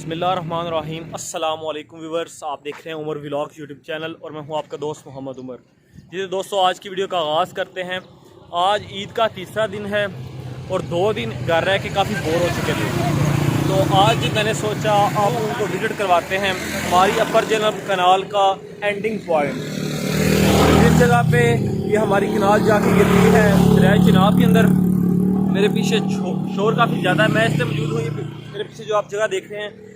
बिस्मिल्लाहिर्रहमानिर्रहीम। अस्सलाम वालेकुम व्यूवर्स, आप देख रहे हैं उमर व्लॉग्स यूट्यूब चैनल और मैं हूं आपका दोस्त मोहम्मद उमर। जी दोस्तों, आज की वीडियो का आगाज़ करते हैं। आज ईद का तीसरा दिन है और 2 दिन घर रह के काफ़ी बोर हो चुके थे, तो आज मैंने सोचा आप उनको विज़िट करवाते हैं हमारी अपर जेनब कनाल का एंडिंग पॉइंट। इस जगह पे ये हमारी कनाल जाके गिरती है दरिया चिनाब के अंदर। मेरे पीछे शोर काफ़ी ज़्यादा है, मैं इससे मौजूद हूँ। मेरे पीछे जो आप जगह देख रहे हैं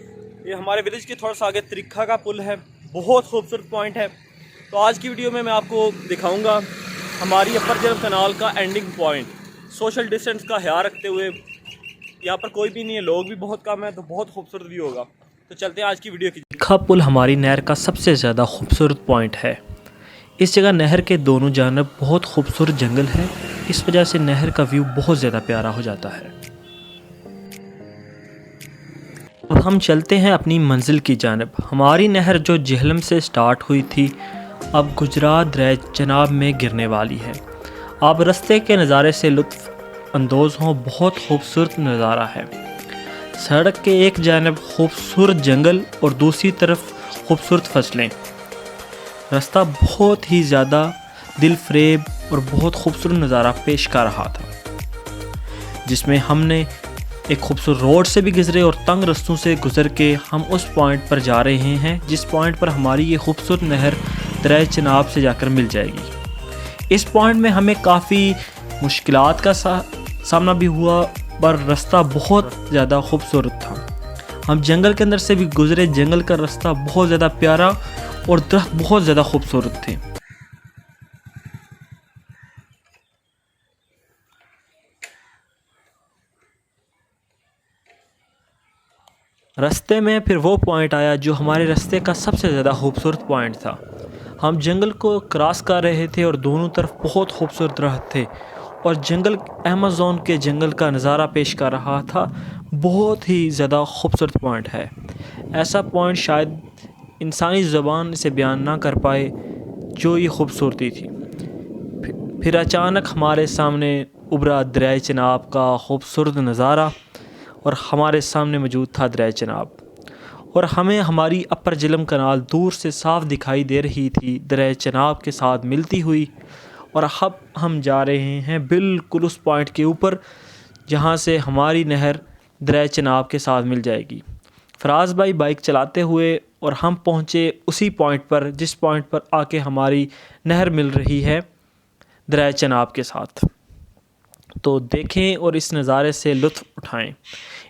ये हमारे विलेज के थोड़ा सा आगे तरीखा का पुल है, बहुत खूबसूरत पॉइंट है। तो आज की वीडियो में मैं आपको दिखाऊंगा हमारी अपर जेनब कनाल का एंडिंग पॉइंट, सोशल डिस्टेंस का ख्याल रखते हुए। यहाँ पर कोई भी नहीं है, लोग भी बहुत कम है, तो बहुत खूबसूरत व्यू होगा। तो चलते हैं आज की वीडियो की। तरीखा पुल हमारी नहर का सबसे ज़्यादा खूबसूरत पॉइंट है। इस जगह नहर के दोनों जानब बहुत खूबसूरत जंगल है, इस वजह से नहर का व्यू बहुत ज़्यादा प्यारा हो जाता है। अब हम चलते हैं अपनी मंजिल की जानब। हमारी नहर जो जेहलम से स्टार्ट हुई थी अब गुजरात दरिया चनाब में गिरने वाली है। आप रास्ते के नज़ारे से लुत्फ़ अंदोज़ हों, बहुत खूबसूरत नज़ारा है। सड़क के एक जानब खूबसूरत जंगल और दूसरी तरफ खूबसूरत फसलें। रास्ता बहुत ही ज़्यादा दिल फरेब और बहुत खूबसूरत नज़ारा पेश कर रहा था, जिसमें हमने एक खूबसूरत रोड से भी गुजरे और तंग रास्तों से गुजर के हम उस पॉइंट पर जा रहे हैं जिस पॉइंट पर हमारी ये खूबसूरत नहर दरिया चिनाब से जाकर मिल जाएगी। इस पॉइंट में हमें काफ़ी मुश्किलात का सामना भी हुआ, पर रास्ता बहुत ज़्यादा खूबसूरत था। हम जंगल के अंदर से भी गुजरे, जंगल का रास्ता बहुत ज़्यादा प्यारा और दरख्त बहुत ज़्यादा खूबसूरत थे। रास्ते में फिर वो पॉइंट आया जो हमारे रास्ते का सबसे ज़्यादा खूबसूरत पॉइंट था। हम जंगल को क्रॉस कर रहे थे और दोनों तरफ बहुत खूबसूरत दरख्त थे और जंगल अमेज़न के जंगल का नज़ारा पेश कर रहा था। बहुत ही ज़्यादा खूबसूरत पॉइंट है। ऐसा पॉइंट शायद इंसानी ज़बान से बयान ना कर पाए जो ये खूबसूरती थी। फिर अचानक हमारे सामने उभरा दरिया चिनाब का खूबसूरत नज़ारा और हमारे सामने मौजूद था दरिया चिनाब, और हमें हमारी अपर जेहलम कनाल दूर से साफ दिखाई दे रही थी दरिया चिनाब के साथ मिलती हुई। और अब हम जा रहे हैं बिल्कुल उस पॉइंट के ऊपर जहां से हमारी नहर दरिया चिनाब के साथ मिल जाएगी। फराज भाई बाइक चलाते हुए और हम पहुंचे उसी पॉइंट पर जिस पॉइंट पर आके हमारी नहर मिल रही है दरिया चिनाब के साथ। तो देखें और इस नज़ारे से लुत्फ़ उठाएं।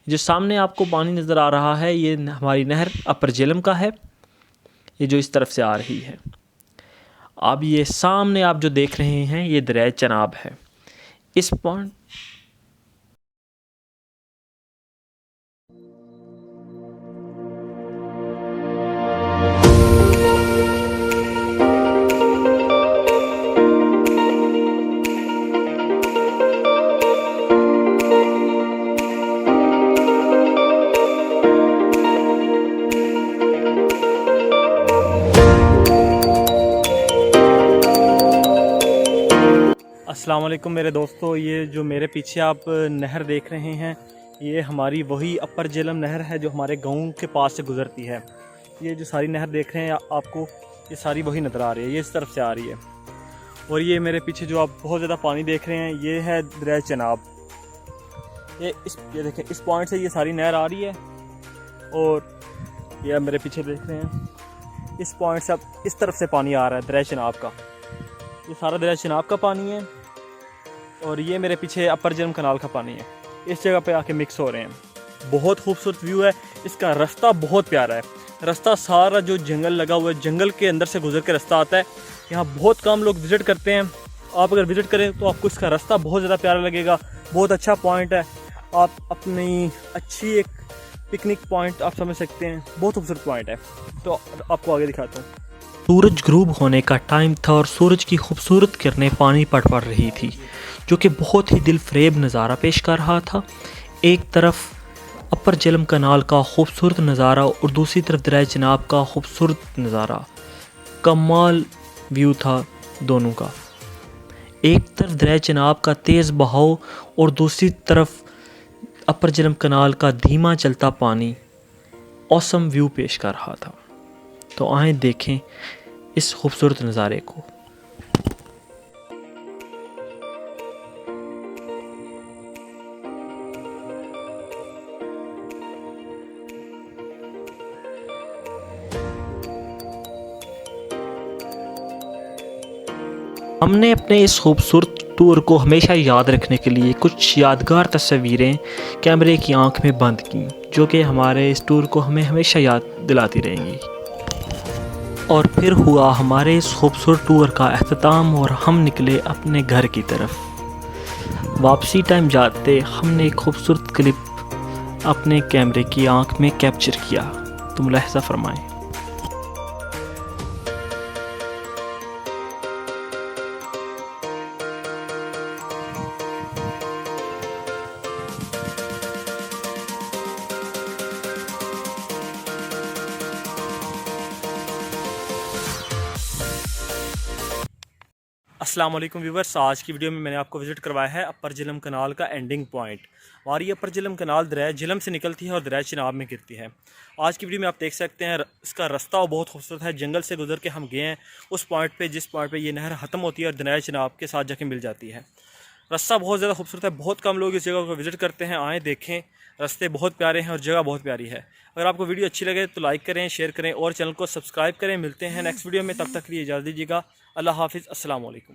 जो सामने आपको पानी नज़र आ रहा है ये हमारी नहर अपर जेहलम का है, ये जो इस तरफ से आ रही है। अब ये सामने आप जो देख रहे हैं ये दरिया चनाब है। इस पॉइंट अस्सलाम वालेकुम मेरे दोस्तों, ये जो मेरे पीछे आप नहर देख रहे हैं ये हमारी वही अपर जेहलम नहर है जो हमारे गांव के पास से गुज़रती है। ये जो सारी नहर देख रहे हैं आपको, ये सारी वही नज़र आ रही है, ये इस तरफ से आ रही है। और ये मेरे पीछे जो आप बहुत ज़्यादा पानी देख रहे हैं ये है दरिया चिनाब। ये देखें, इस पॉइंट से ये सारी नहर आ रही है और ये आप मेरे पीछे देख रहे हैं इस पॉइंट से अब इस तरफ से पानी आ रहा है दरिया चिनाब का। ये सारा दरिया चिनाब का पानी है और ये मेरे पीछे अपर जेहलम कनाल का पानी है, इस जगह पे आके मिक्स हो रहे हैं। बहुत खूबसूरत व्यू है, इसका रास्ता बहुत प्यारा है। रास्ता सारा जो जंगल लगा हुआ है, जंगल के अंदर से गुजर के रास्ता आता है। यहाँ बहुत कम लोग विज़िट करते हैं, आप अगर विज़िट करें तो आपको इसका रास्ता बहुत ज़्यादा प्यारा लगेगा। बहुत अच्छा पॉइंट है, आप अपनी अच्छी एक पिकनिक पॉइंट आप समझ सकते हैं, बहुत खूबसूरत पॉइंट है। तो आपको आगे दिखाता हूँ। सूरज ग्रूब होने का टाइम था और सूरज की खूबसूरत किरणें पानी पर पड़ रही थी जो कि बहुत ही दिल फरेब नज़ारा पेश कर रहा था। एक तरफ अपर जेहलम कनाल का खूबसूरत नज़ारा और दूसरी तरफ दरिया चिनाब का खूबसूरत नज़ारा, कमाल व्यू था दोनों का। एक तरफ दरिया चिनाब का तेज़ बहाव और दूसरी तरफ अपर जेहलम कनाल का धीमा चलता पानी। ऑसम व्यू पेश कर रहा था। तो आए देखें इस खूबसूरत नज़ारे को। हमने अपने इस खूबसूरत टूर को हमेशा याद रखने के लिए कुछ यादगार तस्वीरें कैमरे की आंख में बंद की, जो कि हमारे इस टूर को हमें हमेशा याद दिलाती रहेंगी। और फिर हुआ हमारे इस खूबसूरत टूर का अख्ताम और हम निकले अपने घर की तरफ। वापसी टाइम जाते हमने एक खूबसूरत क्लिप अपने कैमरे की आंख में कैप्चर किया, तो मुलाहिज़ा फरमाएं। अस्सलाम वालेकुम व्यूवर्स, आज की वीडियो में मैंने आपको विज़िट करवाया है अपर झेलम कनाल का एंडिंग पॉइंट। हमारी अपर झेलम कनाल दरिया झेलम से निकलती है और दरिया चिनाब में गिरती है। आज की वीडियो में आप देख सकते हैं इसका रास्ता बहुत खूबसूरत है। जंगल से गुजर के हम गए हैं उस पॉइंट पे जिस पॉइंट पे ये नहर ख़त्म होती है और दरिया चिनाब के साथ जाके मिल जाती है। रास्ता बहुत ज़्यादा खूबसूरत है, बहुत कम लोग इस जगह को विज़िट करते हैं। आएँ देखें, रास्ते बहुत प्यारे हैं और जगह बहुत प्यारी है। अगर आपको वीडियो अच्छी लगे तो लाइक करें, शेयर करें और चैनल को सब्सक्राइब करें। मिलते हैं नेक्स्ट वीडियो में, तब तक के लिए इजाज़त दीजिएगा। अल्लाह हाफ़िज़, अस्सलाम वालेकुम।